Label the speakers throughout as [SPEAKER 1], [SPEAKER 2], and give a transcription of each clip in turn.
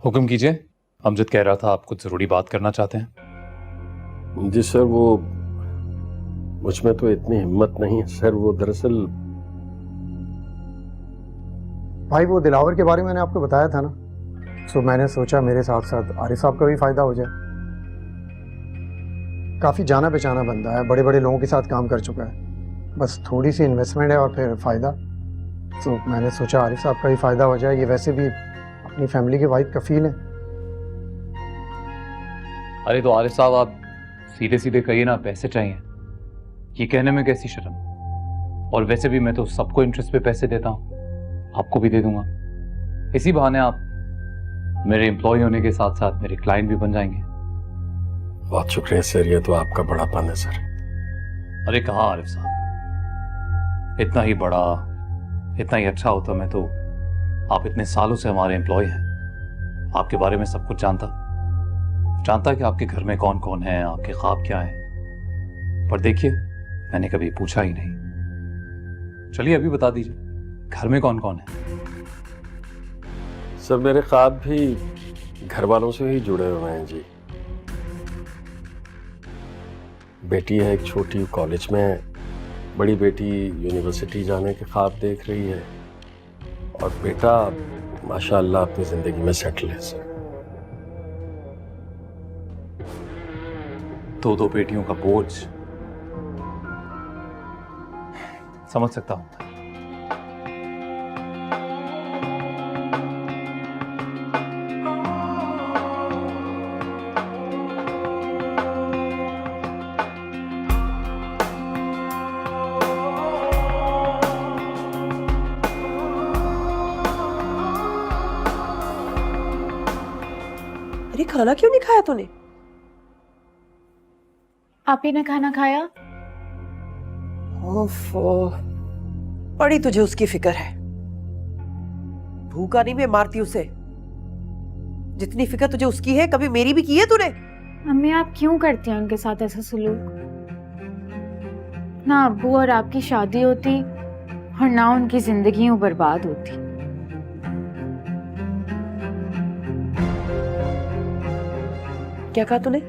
[SPEAKER 1] हुक्म कीजिए। अमजद कह रहा था आप कुछ जरूरी बात करना चाहते हैं।
[SPEAKER 2] जी सर, वो मुझ में तो इतनी हिम्मत नहीं है सर। वो दरअसल
[SPEAKER 3] भाई वो दिलावर के बारे में मैंने आपको बताया था ना, सो मैंने सोचा मेरे साथ साथ आरिफ साहब का भी फायदा हो जाए। काफ़ी जाना पहचाना बंदा है, बड़े बड़े लोगों के साथ काम कर चुका है, बस थोड़ी सी इन्वेस्टमेंट है और फिर फ़ायदा। तो मैंने सोचा आरिफ साहब का भी फ़ायदा हो जाए, ये वैसे भी अपनी फैमिली के वाइद कफील हैं।
[SPEAKER 1] अरे तो आरिफ साहब आप सीधे सीधे कहिए ना, पैसे चाहिए, ये कहने में कैसी शर्म। और वैसे भी मैं तो सबको इंटरेस्ट पे पैसे देता हूँ, आपको भी दे दूंगा। इसी बहाने आप मेरे एम्प्लॉय होने के साथ साथ मेरे क्लाइंट भी बन जाएंगे।
[SPEAKER 2] बहुत शुक्रिया सर, ये तो आपका बड़ापन है सर।
[SPEAKER 1] अरे कहाँ आरिफ साहब, इतना ही बड़ा, इतना ही अच्छा होता मैं तो। आप इतने सालों से हमारे एम्प्लॉय हैं, आपके बारे में सब कुछ जानता कि आपके घर में कौन कौन है, आपके ख्वाब क्या है। पर देखिए, मैंने कभी पूछा ही नहीं। चलिए अभी बता दीजिए, घर में कौन कौन है?
[SPEAKER 2] सर मेरे ख्वाब भी घर वालों से ही जुड़े हुए हैं जी। बेटी है एक छोटी, कॉलेज में है। बड़ी बेटी यूनिवर्सिटी जाने के ख्वाब देख रही है, और बेटा माशाअल्लाह अपनी जिंदगी में सेटल है सर।
[SPEAKER 1] दो बेटियों का बोझ समझ सकता हूं।
[SPEAKER 4] अरे खाना क्यों नहीं खाया तूने?
[SPEAKER 5] आप ही ने खाना खाया?
[SPEAKER 4] ओफो, बड़ी तुझे उसकी फिक्र है। भूखा नहीं मैं मारती उसे। जितनी फिक्र तुझे उसकी है, कभी मेरी भी की है तूने?
[SPEAKER 5] मम्मी आप क्यों करती हैं उनके साथ ऐसा सलूक? ना अब्बू और आपकी शादी होती और ना उनकी जिंदगी बर्बाद होती।
[SPEAKER 4] क्या कहा तूने?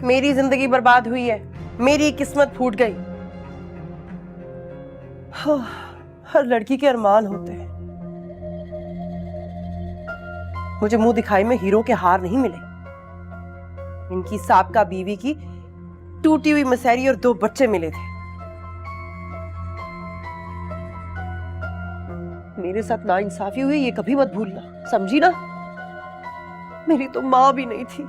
[SPEAKER 4] मेरी जिंदगी बर्बाद हुई है, मेरी किस्मत फूट गई। हाँ, हर लड़की के अरमान होते हैं। मुझे मुंह दिखाई में हीरो के हार नहीं मिले। इनकी साबका बीवी की टूटी हुई मसैरी और 2 बच्चे मिले थे। मेरे साथ नाइंसाफी हुई, ये कभी मत भूलना, समझी ना? मेरी तो माँ भी नहीं थी,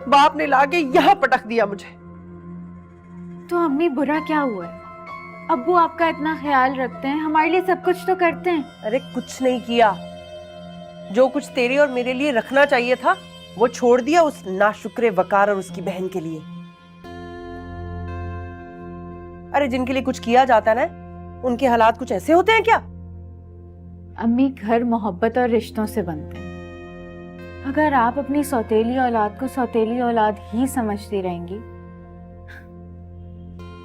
[SPEAKER 4] बाप ने लाके यहाँ पटक दिया मुझे।
[SPEAKER 5] तो अम्मी बुरा क्या हुआ है? अब्बू आपका इतना ख्याल रखते हैं, हमारे लिए सब कुछ तो करते हैं।
[SPEAKER 4] अरे कुछ नहीं किया। जो कुछ तेरे और मेरे लिए रखना चाहिए था वो छोड़ दिया उस नाशुक्रे वकार और उसकी बहन के लिए। अरे जिनके लिए कुछ किया जाता है ना, उनके हालात कुछ ऐसे होते हैं क्या?
[SPEAKER 5] अम्मी घर मोहब्बत और रिश्तों से बनते हैं। अगर आप अपनी सौतेली औलाद को सौतेली औलाद ही समझती रहेंगी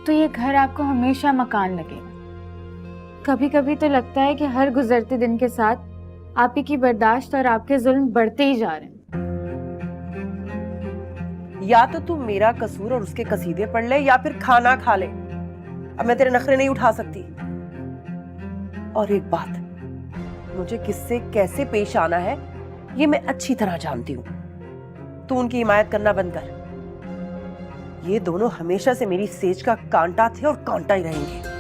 [SPEAKER 5] तो ये घर आपको हमेशा मकान लगेगा। कभी कभी तो लगता है कि हर गुजरते दिन के साथ आप ही की बर्दाश्त और आपके जुल्म बढ़ते ही जा रहे हैं।
[SPEAKER 4] या तो तू मेरा कसूर और उसके कसीदे पढ़ ले, या फिर खाना खा ले। अब मैं तेरे नखरे नहीं उठा सकती। और एक बात, मुझे किससे कैसे पेश आना है ये मैं अच्छी तरह जानती हूँ। तू उनकी हिमायत करना बंद कर। ये दोनों हमेशा से मेरी सेज का कांटा थे और कांटा ही रहेंगे।